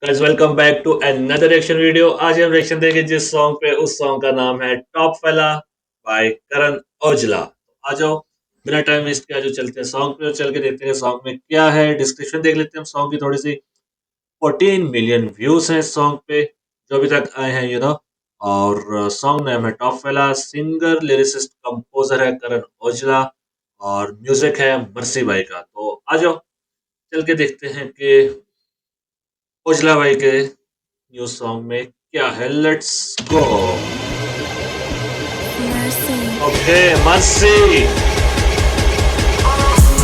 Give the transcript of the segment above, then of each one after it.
Guys welcome back to another reaction video. आज हम reaction देंगे जिस सॉन्ग पे, उस सॉन्ग का नाम है टॉप फेला बाय करण औजला। आ जाओ, बिना टाइम वेस्ट किए जो चलते हैं सॉन्ग पे और चल के देखते हैं सॉन्ग में क्या है। डिस्क्रिप्शन देख लेते हैं हम सॉन्ग की थोड़ी सी। 14 मिलियन व्यूज हैं इस सॉन्ग पे जो अभी तक आए हैं और सॉन्ग नेम है टॉप फेला। सिंगर लिरिसिस्ट कंपोजर है करण औजला और म्यूजिक है मर्सी भाई का। तो आ जाओ, चल के देखते हैं कि औजला भाई के न्यू सॉन्ग में क्या है। Let's go. Okay mercy.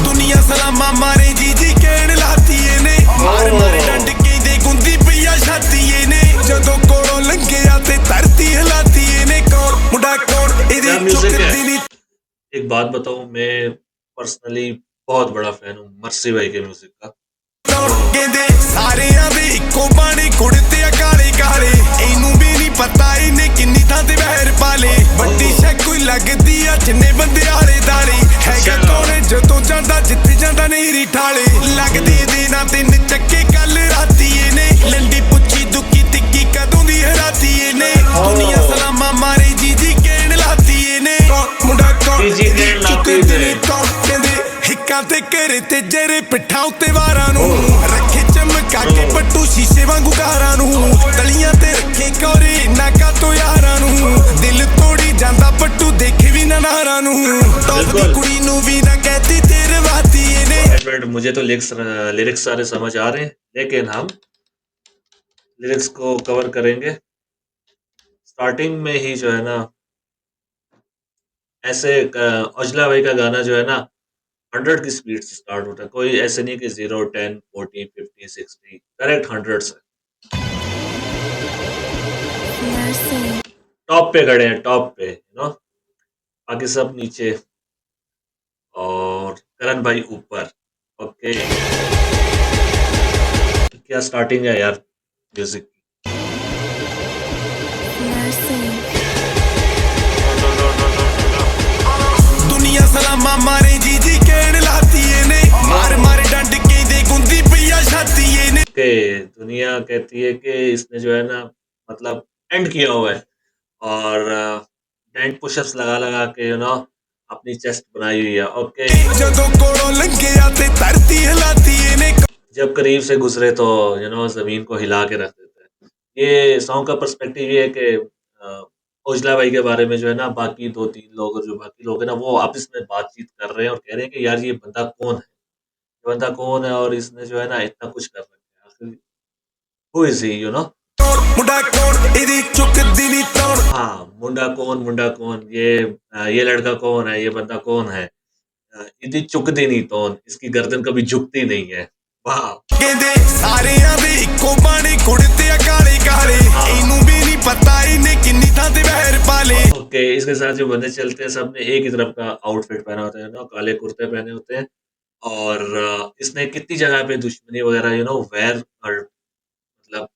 दुनिया सलामा मारे जी जी कहण लाती ने मार मारे डंड कहंदे गुंदी पईया छाती ने जदों कोलों लंघिया ते धरती हिलाती ने कौन मुंडा कौन क्या इहदी म्यूजिक है। चुकदी नी। एक बात बताऊं, मैं पर्सनली बहुत बड़ा फैन हूँ मर्सी भाई के म्यूजिक का। कहंदे सारेयां दे इक्को बाणे कुड़ते काले काले इनू भी नहीं पता इने किन्नी थां ते बहर पाले बड्डी शै कोई लगदी आ जिन्ने बंदे आले दाले हैगा कौन जदों जांदा जिथे जांदा नहीं रिठाले लगदी दे ना तिन चक्के कल राती ने लंडी पुच्छी दुखी तिक्की कदों दी हराती ने दुनिया सलामा मारे जी जी कहण लाती ने मुंडा कौन जी कहण लाती ने। कहंदे हिक्कां ते घरे ते जरे पिट्ठां उत्ते वारां नूं रखे चमका के पट्टू शीशे वांगू कारां नूं तलियां ते रखे कोरे नाका तो यारां नूं दिल तोड़ी जांदा पट्टू देखे भी ना नारां नूं टॉप दी कुड़ी नूं भी ना कहती तेरे वाती ने। मुझे तो लिरिक्स सारे समझ आ रहे हैं, लेकिन हम लिरिक्स को कवर करेंगे। स्टार्टिंग में ही जो है ना, ऐसे औजला भाई का गाना जो है ना 100 की स्पीड से स्टार्ट होता है। कोई ऐसे नहीं कि 0 10 40 50 60, करेक्ट 100 से टॉप पे खड़े हैं, टॉप पे बाकी सब नीचे और करण भाई ऊपर। ओके, क्या स्टार्टिंग है यार म्यूजिक की। दुनिया सलामा मारे जी जी कहण लाती ने मार मार डंड कहंदे गुंदी पईया छाती ने। ओके, दुनिया कहती है कि इसने जो है ना, मतलब एंड किया हुआ है और डेंट पुशअप्स लगा लगा के अपनी चेस्ट बनाई हुई है। ओके, जदों कोलों लंघिया ते धरती हिलाती ने। जब करीब से गुजरे तो जमीन को हिला के रख देता है। ये सॉन्ग का पर्सपेक्टिव ये है कि औजला भाई के बारे में जो है ना, बाकी 2-3 लोग और जो बाकी लोग हैं ना, वो आपस में बातचीत कर रहे हैं और कह रहे हैं कि यार ये बंदा कौन है, ये बंदा कौन है और इसने जो है ना इतना कुछ कर रखा है। आखिर हु इज ही मुंडा कौन इहदी चुकदी नी तौण। हाँ, मुंडा कौन, ये लड़का कौन है, ये बंदा कौन है। इहदी चुकदी नहीं तौन, इसकी गर्दन कभी झुकती नहीं है। वाह। कहंदे सारेयां दे इक्को बाणे कुड़ते काले काले इनू भी नहीं पता इने किन्नी थां ते बहर पाले। ओके, इसके साथ जो बंदे चलते हैं सबने एक ही तरफ का आउटफिट पहना होता है ना, काले कुर्ते पहने होते हैं और इसने कितनी जगह पे दुश्मनी वगैरह वैर और मतलब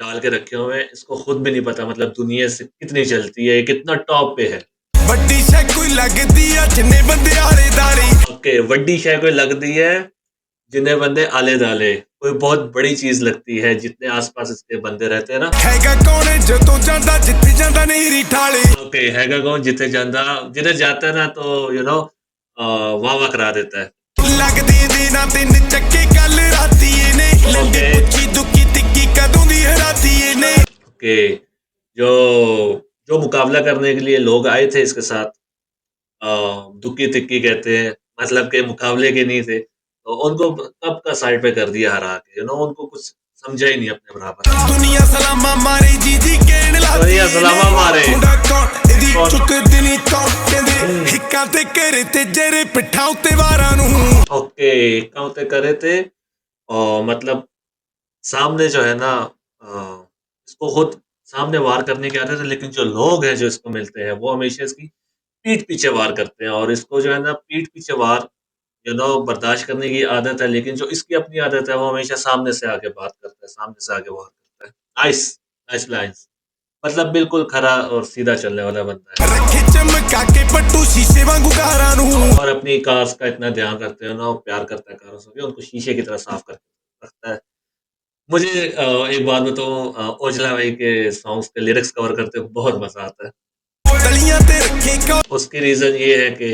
डाल के रखे हुए हैं। इसको खुद भी नहीं पता मतलब दुनिया से कितनी चलती है, कितना टॉप पे है। बड्डी शै कोई लगदी आ जिन्ने बंदे आले दाले। ओके, वड्डी शय कोई लगती है जिन्हें बंदे आले दाले, कोई बहुत बड़ी चीज लगती है जितने आसपास इसके बंदे रहते हैं ना। हैगा कौन जदों जांदा जिथे जांदा नहीं रिठाले। ओके, हैगा कौन जिथे जाता, जिधर जाता है ना तो वाह वाह करा देता है। लगदी दे ना तिन चक्के कल राती ने लंडी पुच्छी दुखी तिक्की कदों दी हराती ने। ओके, जो जो मुकाबला करने के लिए लोग आए थे इसके साथ, दुक्की तिक्की कहते हैं, मतलब के मुकाबले के नहीं थे, तो उनको कब का साइड पे कर दिया हरा के। उनको कुछ समझा ही नहीं अपने बराबर। दुनिया सलामा मारे जी जी कहण लाती दुनिया सलामा मारे। मुंडा कौन इहदी चुकदी नी तौण। कहंदे हिक्कां ते घरे ते जरे पिट्ठां उत्ते वारां नूं। ओके, हिक्कां उत्ते करे थे और मतलब सामने जो है ना, इसको खुद सामने वार करने की आदत है, लेकिन जो लोग हैं जो इसको मिलते हैं वो हमेशा इसकी पीठ पीछे वार करते हैं और इसको जो है ना पीठ पीछे वार बर्दाश्त करने की आदत है, लेकिन जो इसकी अपनी आदत है वो हमेशा सामने से आके बात करता है, सामने से आके वार करता है। नाइस, नाइस लाइन्स, मतलब बिल्कुल खरा और सीधा चलने वाला बंदा है रखे चमका के पट्टू शीशे वांगू कारां नूं। और अपनी कार्स का इतना ध्यान रखते हैं ना, प्यार करता है कारों से भी, उनको शीशे की तरह साफ करके रखता है। मुझे एक बात बताऊं, ओजला भाई के सॉन्ग्स के लिरिक्स कवर करते हुए बहुत मजा आता है। तलियां ते रखे उसकी रीजन ये है कि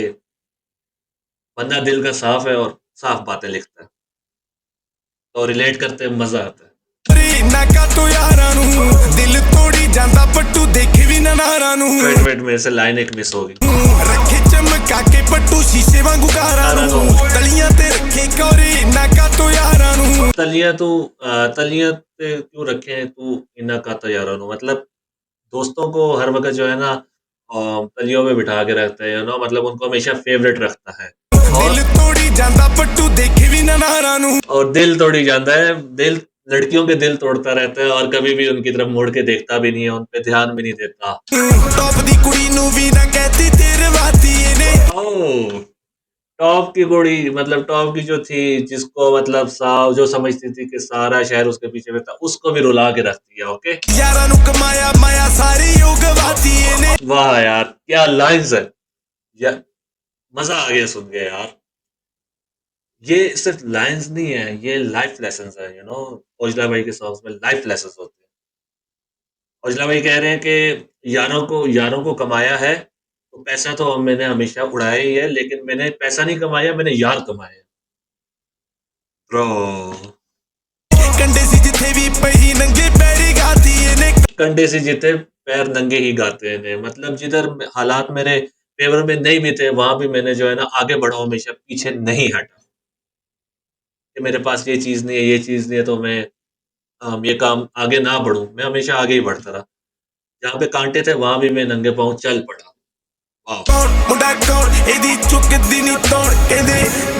बंदा दिल का साफ है और साफ बातें लिखता है, तो रिलेट करते हुए मजा आता है। ਕੌਰੇ ਨਾਕਾ ਤੋਂ ਯਾਰਾਂ ਨੂੰ ਦਿਲ ਤੋੜੀ ਜਾਂਦਾ ਪੱਟੂ ਦੇਖੇ ਵੀ ਨਾ ਨਾਰਾਂ ਨੂੰ वेट मेरे से लाइन एक मिस होगी। ਰੱਖੇ ਚਮਕਾ ਕੇ ਪੱਟੂ ਸ਼ੀਸ਼ੇ ਵਾਂਗੂ ਘਾਰਾਂ ਨੂੰ ਤਲੀਆਂ ਤੇ ਰੱਖੇ ਕੌਰੇ ਨਾਕਾ ਤੋਂ ਯਾਰਾਂ ਨੂੰ तलियां पे क्यों रखे हैं तू इना का तैयारा नो, मतलब दोस्तों को हर वक्त जो है ना तलियों में बिठा के रखता है, मतलब उनको हमेशा फेवरेट रखता है। और ਦਿਲ ਤੋੜੀ ਜਾਂਦਾ ਪੱਟੂ ਦੇਖੇ ਵੀ ਨਾ ਨਾਰਾਂ ਨੂੰ दिल तोड़ी जाता है, दिल लड़कियों के दिल तोड़ता रहता है और कभी भी उनकी तरफ मुड़ के देखता भी नहीं है, उन पे ध्यान भी नहीं देता। ਟੌਪ ਦੀ ਕੁੜੀ ਨੂੰ ਵੀ ਨਾ ਕਹਿਤੀ ਤੇਰੇ ਵਾਤੀ ਇਹਨੇ ओह, टॉप की गोड़ी, मतलब टॉप की जो थी, जिसको मतलब जो समझती थी कि सारा शहर उसके पीछे में था, उसको भी रुला के रख दिया। ओके, ਯਾਰਾਂ ਨੂੰ ਕਮਾਇਆ ਮਾਇਆ ਸਾਰੀ ਉਹ ਗਵਾਤੀ ਇਹਨੇ वाह यार क्या लाइंस है यार, मजा आ गया सुन के यार। ये सिर्फ लाइंस नहीं है, ये लाइफ लेसन्स है, ओजला भाई के सॉन्ग्स में लाइफ लेसन्स होते हैं। ओजला भाई कह रहे हैं कि यारों को कमाया है, तो पैसा तो मैंने हमेशा उड़ाया ही है, लेकिन मैंने पैसा नहीं कमाया, मैंने यार कमाया। ब्रो, ਕੰਡੇ ਸੀ ਜਿੱਥੇ ਵੀ ਪਈ ਨੰਗੇ ਪੈਰੀ ਗਾਤੀ ਇਹਨੇ कंडे से जीते पैर नंगे ही गाते हैं, मतलब जिधर हालात मेरे फेवर में नहीं भी थे, वहां भी मैंने जो है ना आगे बढ़ा, हमेशा पीछे नहीं हटा कि मेरे पास ये चीज नहीं है, ये चीज नहीं है, तो मैं ये काम आगे ना बढ़ूं। मैं हमेशा आगे ही बढ़ता रहा, जहाँ पे कांटे थे वहां भी मैं नंगे पाँव चल पड़ा। वाह, ਕੌਣ ਮੁੰਡਾ ਕੌਣ ਇਹਦੀ ਚੁੱਕਦੀ ਨਹੀਂ ਤੋੜ ਕਹਿੰਦੇ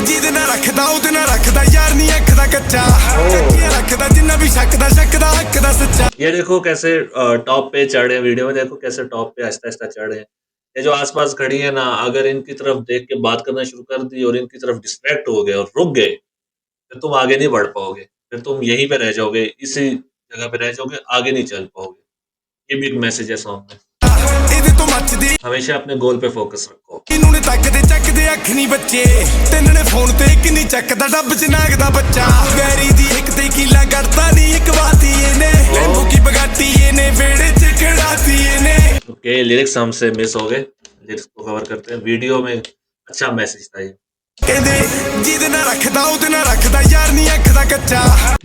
ਜਿਹਦੇ ਨਾਲ ਰੱਖਦਾ ਉਹਦੇ ਨਾਲ ਰੱਖਦਾ ਯਾਰ ਨਹੀਂ ਅੱਖ ਦਾ ਕੱਚਾ ਕੱਚੀਆਂ ਰੱਖਦਾ ਜਿੰਨਾ ਵੀ ਸ਼ੱਕਦਾ ਹੱਕ ਦਾ ਸੱਚਾ ये देखो कैसे टॉप पे चढ़ रहे हैं, वीडियो में देखो कैसे टॉप पे आहिस्ता आहिस्ता चढ़ रहे हैं। ये जो आसपास खड़ी है ना, अगर इनकी तरफ देख के बात करना शुरू कर दी और इनकी तरफ डिस्ट्रैक्ट हो गए और रुक गए, फिर तुम आगे नहीं बढ़ पाओगे, फिर तुम यहीं पे रह जाओगे, इसी जगह पे रह जाओगे, आगे नहीं चल पाओगे। ये भी एक मैसेज है सॉन्ग में, ਇਹਦੇ ਤੋਂ ਮੱਚਦੀ हमेशा अपने गोल पे फोकस रखो। ਇਹਨੂੰ ਨੇ ਤੱਕਦੇ ਚੱਕਦੇ ਅੱਖ ਨਹੀਂ ਬੱਚੇ ਤਿੰਨ ਨੇ ਫੋਨ ਤੇ ਇੱਕ ਨਹੀਂ ਚੱਕਦਾ ਡੱਬ ਚ ਨਾਗਦਾ ਬੱਚਾ ਵੈਰੀ ਦੀ ਇੱਕ ਤੇ ਕੀਲਾ ਕੱਢਦਾ ਨਹੀਂ ਇੱਕ ਵਾਤੀ ਇਹਨੇ ਲੈਂਬੂ ਕੀ ਬਗਾਟੀ ਇਹਨੇ ਵੇੜੇ ਚ ਖੜਾਤੀ ਇਹਨੇ ओके, लिरिक्स हमसे मिस हो गए, लिरिक्स को कवर करते हैं। वीडियो में अच्छा मैसेज था ये। ਕਹਿੰਦੇ ਜਿਹਦੇ ਨਾਲ ਰੱਖਦਾ ਉਹਦੇ ਨਾਲ ਰੱਖਦਾ ਯਾਰ ਨਹੀਂ ਅੱਖ ਦਾ ਕੱਚਾ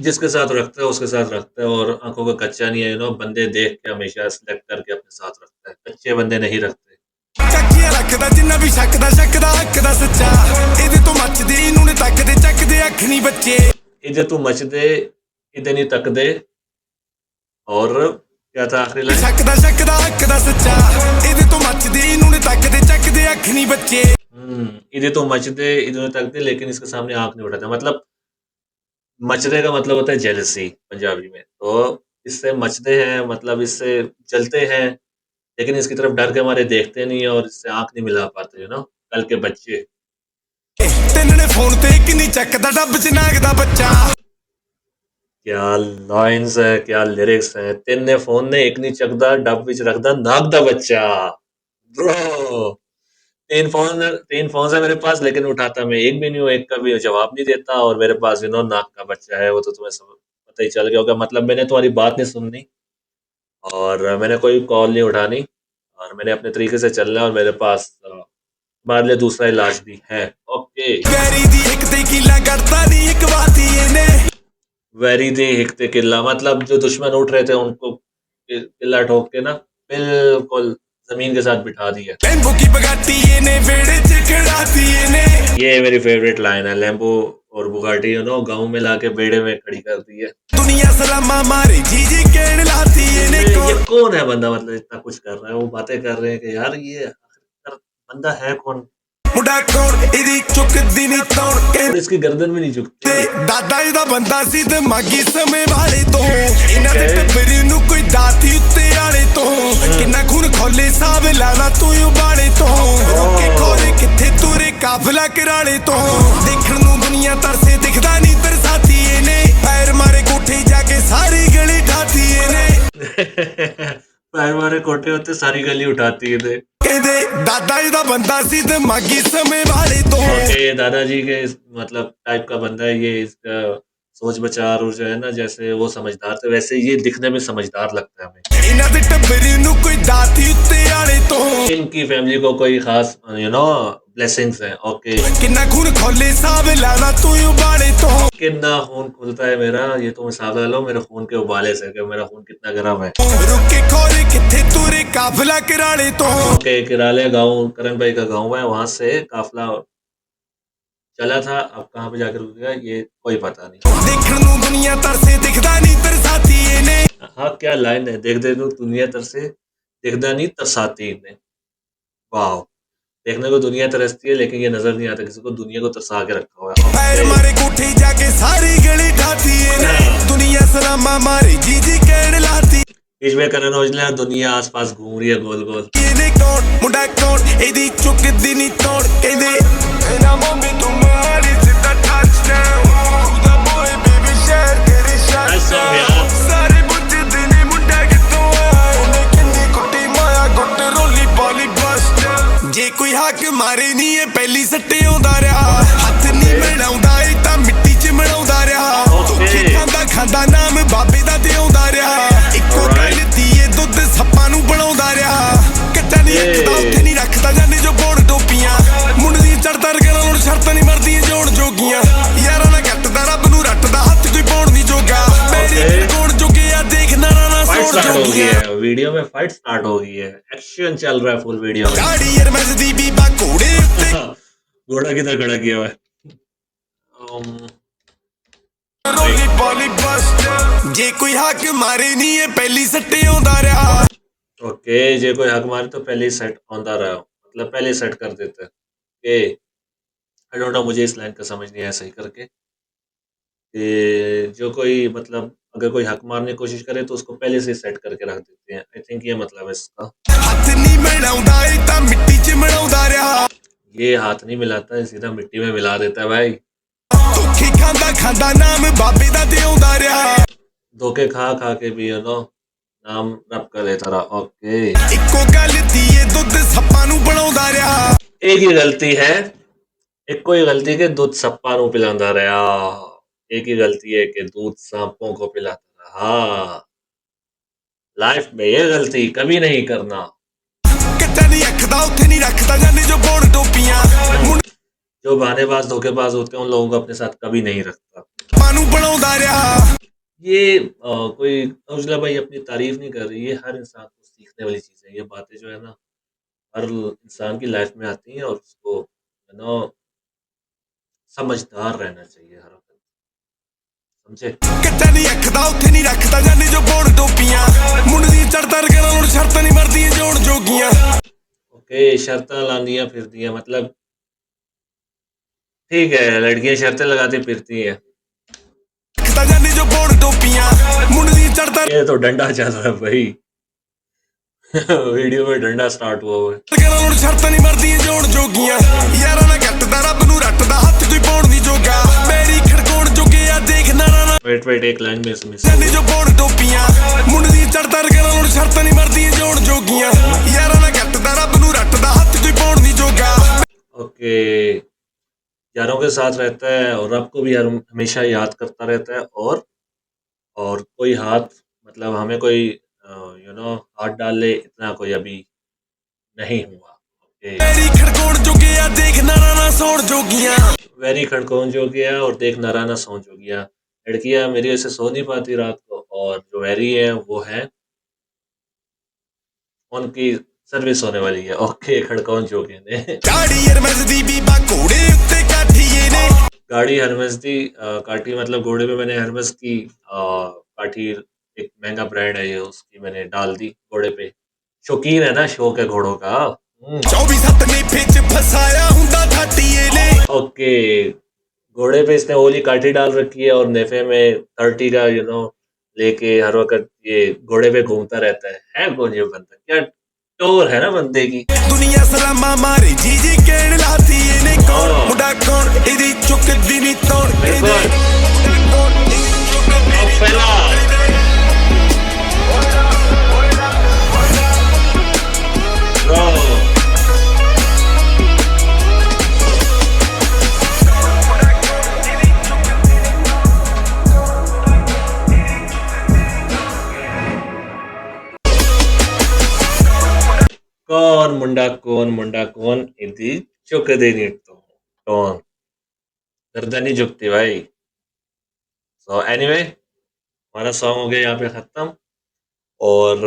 जिसके साथ रखता है उसके साथ रखता है, और आंखों का कच्चा नहीं है, बंदे देख के हमेशा सिलेक्ट करके अपने साथ रखता है, कच्चे बंदे नहीं रखते। ਚੱਕੀਆਂ ਰੱਖਦਾ ਜਿੰਨਾ ਵੀ ਸ਼ੱਕਦਾ ਹੱਕ ਦਾ ਸੱਚਾ ਇਹਦੇ ਤੋਂ ਮੱਚਦੇ ਇਹਨੂੰ ਨੇ ਤੱਕਦੇ ਚੱਕਦੇ ਅੱਖ ਨਹੀਂ ਬੱਚੇ इधर तू मच दे, इधर नहीं तक दे, और क्या था आखिरी लाइन? ਸ਼ੱਕਦਾ ਹੱਕ ਦਾ ਸੱਚਾ ਇਹਦੇ ਤੋਂ ਮੱਚਦੇ ਇਹਨੂੰ ਨੇ ਤੱਕਦੇ ਚੱਕਦੇ ਅੱਖ नहीं ਬੱਚੇ इधर तो मच दे, इधर नहीं तक दे, लेकिन इसके सामने आंख नहीं उठाते। मतलब मचदे का मतलब होता है जेलसी पंजाबी में, तो इससे मचदे हैं, मतलब इससे जलते हैं, लेकिन इसकी तरफ डर के हमारे देखते नहीं है और इससे आंख नहीं मिला पाते, कल के बच्चे। ਤਿੰਨ ਨੇ ਫੋਨ ਤੇ ਇੱਕ ਨਹੀਂ ਚੱਕਦਾ ਡੱਬ ਚ ਨਾਗਦਾ ਬੱਚਾ क्या लाइन्स है, क्या लिरिक्स है। तीन ने फोन ने एक नहीं चकदा डब विच रखदा नाग दा बच्चा। ब्रो, तीन फोन है मेरे पास, लेकिन उठाता मैं एक भी नहीं हूँ, एक का भी जवाब नहीं देता, और मेरे पास नाग का बच्चा है। वो तो तुम्हें सब पता ही चल गया होगा, मतलब मैंने तुम्हारी बात नहीं सुननी और मैंने कोई कॉल नहीं उठानी, और मैंने अपने तरीके से चलना है, और मेरे पास तुम्हारे लिए दूसरा इलाज भी है। ओके, ਵੈਰੀ ਦੀ ਇੱਕ ਤੇ ਕੀਲਾ ਕੱਢਦਾ ਨਹੀਂ ਇੱਕ ਵਾਤੀ ਇਹਨੇ वेरी दी हिकते किला, मतलब जो दुश्मन उठ रहे थे उनको किला ठोक के ना बिल्कुल जमीन के साथ बिठा दिया। ਲੈਂਬੂ ਕੀ ਬਗਾਟੀ ਇਹਨੇ ਵੇੜੇ ਚ ਖੜਾਤੀ ਇਹਨੇ ये मेरी फेवरेट लाइन है, लैम्बो और बुगाटी गाँव में लाके बेड़े में खड़ी कर दी है। ਦੁਨੀਆ ਸਲਾਮਾ ਮਾਰੇ ਜੀ ਜੀ ਕਹਿਣ ਲਾਤੀ ਇਹਨੇ ये कौन है बंदा, मतलब इतना कुछ कर रहा है, वो बातें कर रहे हैं कि यार ये आखिरकार बंदा है कौन, ਮੁੰਡਾ ਕੌਣ ਇਹਦੀ ਚੁੱਕਦੀ ਨਹੀਂ ਤੋੜ और ਕਹਿੰਦੇ इसकी गर्दन भी नहीं झुकती। ਦਾਦਾ ਇਹਦਾ ਬੰਦਾ ਸੀ ਦਿਮਾਗੀ ਸਮੇਂ ਵਾਲੇ ਤੋਂ ਇਹਨਾਂ ਦੇ ਟੱਬਰ ਨੂੰ ਕੋਈ ਦਾਤੀ ਉੱਤੇ ਵਾਲੇ ਤੋਂ ਕਿੰਨਾ ਖੂਨ ਖੋਲੇ ਸਾਬ ਲਾਣਾ ਤੂੰ ਉਬਾਲੇ ਤੋਂ ਰੋਕੇ ਖੋਲੇ ਕਿੱਥੇ ਤੁਰੇ ਕਾਫਲਾ ਕਰਾਲੇ ਤੋਂ ਦੇਖਣ ਨੂੰ ਦੁਨੀਆ ਤਰਸੇ ਦਿਖਦਾ ਨਹੀਂ ਤਰਸਾਤੀ ਇਹਨੇ ਪੈਰ ਮਾਰੇ ਕੋਠੇ ਜਾ ਕੇ ਸਾਰੀ ਗਲੀ ਢਾਤੀ ਇਹਨੇ पैर मारे कोठे होते सारी गली उठाती है। ਕਹਿੰਦੇ ਦਾਦਾ ਇਹਦਾ ਬੰਦਾ ਸੀ ਦਿਮਾਗੀ ਸਮੇਂ ਵਾਲੇ ਤੋਂ ये दादाजी के मतलब टाइप का बंदा है, ये इसका सोच विचार और जो है ना, जैसे वो समझदार थे वैसे ये दिखने में समझदार लगता है हमें। ਇਹਨਾਂ ਦੇ ਟੱਬਰੇ ਨੂੰ ਕੋਈ ਦਾਤੀ ਉੱਤੇ ਆਲੇ ਤੋਂ इनकी फैमिली को कोई खास ब्लेसिंग्स हैं। ओके, ਕਿੰਨਾ ਖੂਨ ਖੋਲੇ ਸਾਬ ਲਾਣਾ ਤੂੰ ਉਬਾਲੇ ਤੋਂ कितना खून खुलता है मेरा, ये तुम हिसाब लगा लो मेरे खून के उबाले से कि मेरा खून कितना गर्म है। ਰੁੱਕ के ਖੋਲੇ ਕਿੱਥੇ ਤੁਰੇ ਕਾਫਲਾ ਕਰਾਲੇ ਤੋਂ ओके, किराले गांव, करण भाई का गांव है, वहां से काफला चला था। अब कहाँ पे जाकर रुक गया ये कोई पता नहीं। ਦੇਖਣ ਨੂੰ ਦੁਨੀਆ ਤਰਸੇ ਦਿਖਦਾ ਨਹੀਂ ਤਰਸਾਤੀ ਇਹਨੇ हाँ, क्या लाइन है, देख दे तो दुनिया तरसे दिखदा नहीं तरसाती ने। वाह, देखने को दुनिया तरसती है लेकिन ये नजर नहीं आता किसी को दुनिया को तरसा के रखा हुआ है। ਪੈਰ ਮਾਰੇ ਕੋਠੇ ਜਾ ਕੇ ਸਾਰੀ ਗਲੀ ਢਾਤੀ ਇਹਨੇ ਦੁਨੀਆ ਸਲਾਮਾ ਮਾਰੇ ਜੀ ਜੀ ਕਹਿਣ ਲਾਤੀ बीच में करण औजला, दुनिया आसपास घूम रही है गोल गोल। ਇਹਦੇ ਕੌਣ ਮੁੰਡਾ ਕੌਣ ਇਹਦੀ ਚੁੱਕਦੀ ਨਹੀਂ ਤੋੜ ਕਹਿੰਦੇ ਇਹਨਾਂ ਮੰਮੀ ਤੂੰ ਮਾਰੀ ਸਿੱਧਾ ਟੱਚਡਾਊਨ ਉਹਦਾ ਬੋਏ ਬੇਬੀ ਸ਼ਹਿਰ ਤੇਰੇ ਸ਼ਾਟ ਸਾਰੇ ਪੁੱਛਦੇ ਨੇ ਮੁੰਡਾ ਕਿੱਥੋਂ ਆ ਇਹਨੇ ਕਿੰਨੀ ਕੁੱਟੀ ਮਾਇਆ ਗੁੱਟ ਰੋਲੀ ਪਾਲੀ ਬਸਟ ਜੇ ਕੋਈ ਹੱਕ ਮਾਰੇ ਨਹੀਂ ਇਹ ਪਹਿਲੀ ਸੱਟੇ ਆਉਂਦਾ ਰਿਹਾ ਹੱਥ ਨਹੀਂ ਮਿਲਾਉਂਦਾ ਇਹ ਤਾਂ ਮਿੱਟੀ 'ਚ ਮਿਲਾਉਂਦਾ ਰਿਹਾ ਧੋਖੇ ਖਾਂਦਾ ਖਾਂਦਾ ਨਾਮ ਬਾਬੇ ਦਾ ਤੇ ਆਉਂਦਾ ਰਿਹਾ ਇੱਕੋ ਗੱਲ ਦੀਏ ਦੁੱਧ ਸੱਪਾਂ ਨੂੰ ਬਣਾਉਂਦਾ ਰਿਹਾ ਕੱਚਾ ਨਹੀਂ ਰੱਖਦਾ ਉੱਥੇ ਨਹੀਂ ਰੱਖਦਾ ਜਾਂਦੇ ਜੋ ਬੋੜ ਟੋਪੀਆਂ ਮੁੰਡ ਦੀ ਚੜਦਾ ਰਗਣਾ ਹੁਣ ਸ਼ਰਤਾਂ ਨਹੀਂ ਮਰਦੀਆਂ ਜੋੜ ਜੋਗੀਆਂ ਯਾਰਾਂ ਨਾਲ ਕੱਟਦਾ ਰੱਬ ਨੂੰ ਰੱਟਦਾ ਹੱਥ ਕੋਈ ਪਾਉਣ ਦੀ ਜੋਗਾ ਮੇਰੀ ਕੋਣ ਚੁੱਕੇ ਆ ਦੇਖ ਨਾਰਾ ਨਾ फाइट ਸੋੜ स्टार्ट हो गई ਜੋਗੀਆਂ है, वीडियो में फाइट स्टार्ट हो गई है, एक्शन चल रहा है फुल वीडियो में। ਗਾੜੀ ਯਾਰ ਮਜ਼ਦੀ ਬੀਬਾ ਘੋੜੇ ਉੱਤੇ घोड़ा किधर खड़ा किया हुआ है? ਰੋਲੀ ਪਾਲੀ ਬਸਟ ਜੇ ਕੋਈ ਹੱਕ ਮਾਰੇ ਨਹੀਂ ਇਹ ਪਹਿਲੀ ਸੱਟੇ ਆਉਂਦਾ ਰਿਹਾ ओके, जे कोई हक मारे तो पहले ही सेट ऑन रहा हो, मतलब पहले सेट कर देते हैं। ओके, आई डोंट नो, मुझे इस लाइन का समझ नहीं आया सही करके कि जो कोई मतलब अगर कोई हक मारने की कोशिश करे तो उसको पहले से सेट करके रख देते हैं। आई थिंक ये मतलब है इसका। ਹੱਥ ਨਹੀਂ ਮਿਲਾਉਂਦਾ ਇਹ ਤਾਂ ਮਿੱਟੀ 'ਚ ਮਿਲਾਉਂਦਾ ਰਿਹਾ ये हाथ नहीं मिलाता है, सीधा मिट्टी में मिला देता है भाई। ਧੋਖੇ ਖਾਂਦਾ ਖਾਂਦਾ ਨਾਮ ਬਾਬੇ ਦਾ ਤੇ ਆਉਂਦਾ ਰਿਹਾ धोखे खा खा के भी नाम रब कर लेता रहा। ओके, ਇੱਕੋ ਗੱਲ ਦੀਏ ਦੁੱਧ ਸੱਪਾਂ ਨੂੰ ਬਣਾਉਂਦਾ ਰਿਹਾ एक ही गलती है, एक कोई गलती के दूध सप्पा नु पिलांदा रहा। एक ही गलती है कि दूध सांपों को पिलाता रहा। लाइफ में ये गलती कभी नहीं करना। ਕੱਚਾ ਨਹੀਂ ਰੱਖਦਾ ਉੱਥੇ ਨਹੀਂ ਰੱਖਦਾ ਜਾਂਦੇ ਜੋ ਬੋੜ ਟੋਪੀਆਂ जो बहानेबाज धोखेबाज होते हैं उन लोगों को अपने साथ कभी नहीं रखता। ਸੱਪਾਂ ਨੂੰ ਬਣਾਉਂਦਾ ਰਿਹਾ ये कोई औजला भाई अपनी तारीफ नहीं कर रही, ये हर इंसान को सीखने वाली चीज है। ये बातें जो है ना हर इंसान की लाइफ में आती हैं और उसको समझदार रहना चाहिए हर वक्त, समझे? ਕੱਚਾ ਨਹੀਂ ਰੱਖਦਾ ਉੱਥੇ ਨਹੀਂ ਰੱਖਦਾ ਜਾਂਦੇ ਜੋ ਬੋੜ ਟੋਪੀਆਂ ਮੁੰਡ ਦੀ ਚੜਦਾ ਰਗਣਾ ਹੁਣ ਸ਼ਰਤਾਂ ਨਹੀਂ ਮਰਦੀਆਂ ਜੋੜ ਜੋਗੀਆਂ ओके, शर्तें लांदियां फिरती हैं, मतलब ठीक है, लड़कियां शर्तें लगाती फिरती हैं। ਰੱਖਦਾ ਜਾਂਦੇ ਜੋ ਬੋੜ ਟੋਪੀਆਂ ਮੁੰਡ ਦੀ ਚੜਦਾ ये तो डंडा चल रहा है भाई। वीडियो में डंडा स्टार्ट हुआ हुआ है। ਰਗਣਾ ਹੁਣ ਸ਼ਰਤਾਂ ਨਹੀਂ ਮਰਦੀਆਂ ਜੋੜ ਜੋਗੀਆਂ ਯਾਰਾਂ ਨਾਲ ਕੱਟਦਾ ਰੱਬ ਨੂੰ ਰੱਟਦਾ ਹੱਥ ਕੋਈ ਪਾਉਣ ਦੀ ਜੋਗਾ ਮੇਰੀ ਖੜਕਾਉਣ ਜੋਗੇ ਆ ਦੇਖ ਨਾਰਾ ਨਾ वेट एक लाइन में इसमें ਜਾਂਦੇ ਜੋ ਬੋੜ ਟੋਪੀਆਂ ਮੁੰਡ ਦੀ ਚੜਦਾ ਰਗਣਾ ਹੁਣ ਸ਼ਰਤਾਂ ਨਹੀਂ ਮਰਦੀਆਂ ਜੋੜ ਜੋਗੀਆਂ ਯਾਰਾਂ ਨਾਲ ਕੱਟਦਾ ਰੱਬ ਨੂੰ ਰੱਟਦਾ ਹੱਥ ਕੋਈ ਪਾਉਣ ਦੀ ਜੋਗਾ ओके, यारों के साथ रहता है और रब को भी हमेशा याद करता रहता है। और कोई हाथ मतलब हमें कोई हाथ डाल ले इतना कोई अभी नहीं हुआ। ओके, ਮੇਰੀ ਖੜਕਾਉਣ ਜੋਗੇ ਆ ਦੇਖ ਨਾਰਾ ਨਾ ਸੌਣ ਜੋਗੀਆਂ वेरी खड़कौन जो गया और देख नाराना सो जो गया। लड़कियां मेरी वजह से सो नहीं पाती रात को, और जो वेरी है वो है उनकी सर्विस होने वाली है। ओके, खड़कौन जो गए ने ਗਾੜੀ ਯਾਰ ਮਜ਼ਦੀ ਬੀਬਾ ਘੋੜੇ ਉੱਤੇ ਕਾਠੀਏ ਨੇ गाड़ी हरमस दी काठी, मतलब घोड़े पे मैंने हरमस की काठी, एक महंगा ब्रांड है ये, उसकी मैंने डाल दी घोड़े पे। शौकीन है ना, शौक है घोड़ों का। 24/7 ਨੇ ਵਿੱਚ ਫਸਾਇਆ ਹੁੰਦਾ ਠਾਟੀਏ ਨੇ ओके, घोड़े पे इसने ओली काठी डाल रखी है और नेफे में 30 का लेके हर वक्त ये घोड़े पे घूमता रहता है कौन ये बंदा? क्या टोर है ना बंदे की। ਦੁਨੀਆ ਸਲਾਮਾ ਮਾਰੇ ਜੀ ਜੀ ਕਹਿਣ ਲਾਤੀ ਇਹਨੇ ਕੌਣ ਮੁੰਡਾ ਕੌਣ ਇਹਦੀ ਚੁੱਕਦੀ ਨਹੀਂ ਤੋੜ पहला कौन मुंडा कौन इदी चुक दे नीट तो कौन गर्दन नहीं झुकती भाई। सो एनीवे हमारा सॉन्ग हो गया यहाँ पे खत्म। और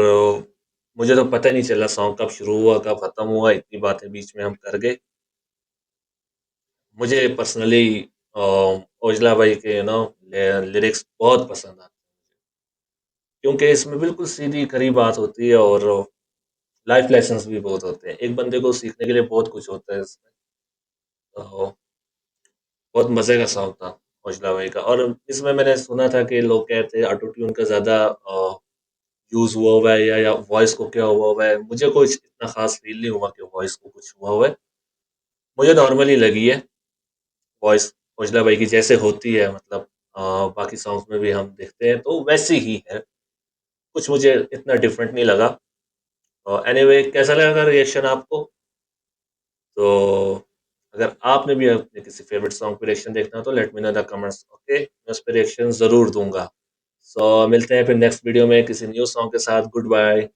मुझे तो पता ही नहीं चला सॉन्ग कब शुरू हुआ कब खत्म हुआ, इतनी बातें बीच में हम कर गए। मुझे पर्सनली ओजला भाई के लिरिक्स बहुत पसंद आते हैं, क्योंकि इसमें बिल्कुल सीधी खरी बात होती है और लाइफ लेसन्स भी बहुत होते हैं। एक बंदे को सीखने के लिए बहुत कुछ होता है इसमें। तो बहुत मजे का सॉन्ग था ओजला भाई का। और इसमें मैंने सुना था कि लोग कहते हैं ऑटो ट्यून का ज्यादा यूज हुआ हुआ है या वॉइस को क्या हुआ हुआ है। मुझे कुछ इतना खास फील नहीं हुआ कि वॉइस को कुछ हुआ हुआ है। मुझे नॉर्मली लगी है वॉइस ओजला भाई की जैसे होती है, मतलब बाकी सॉन्ग्स में भी हम देखते हैं तो वैसी ही है। कुछ मुझे इतना डिफरेंट नहीं लगा। एनीवे कैसा लगा रिएक्शन आपको? तो अगर आपने भी अपने किसी फेवरेट सॉन्ग पे रिएक्शन देखना हो तो let me know in the comments, okay? मैं उस पे रिएक्शन जरूर दूंगा। सो मिलते हैं फिर नेक्स्ट वीडियो में किसी न्यू सॉन्ग के साथ। Good bye.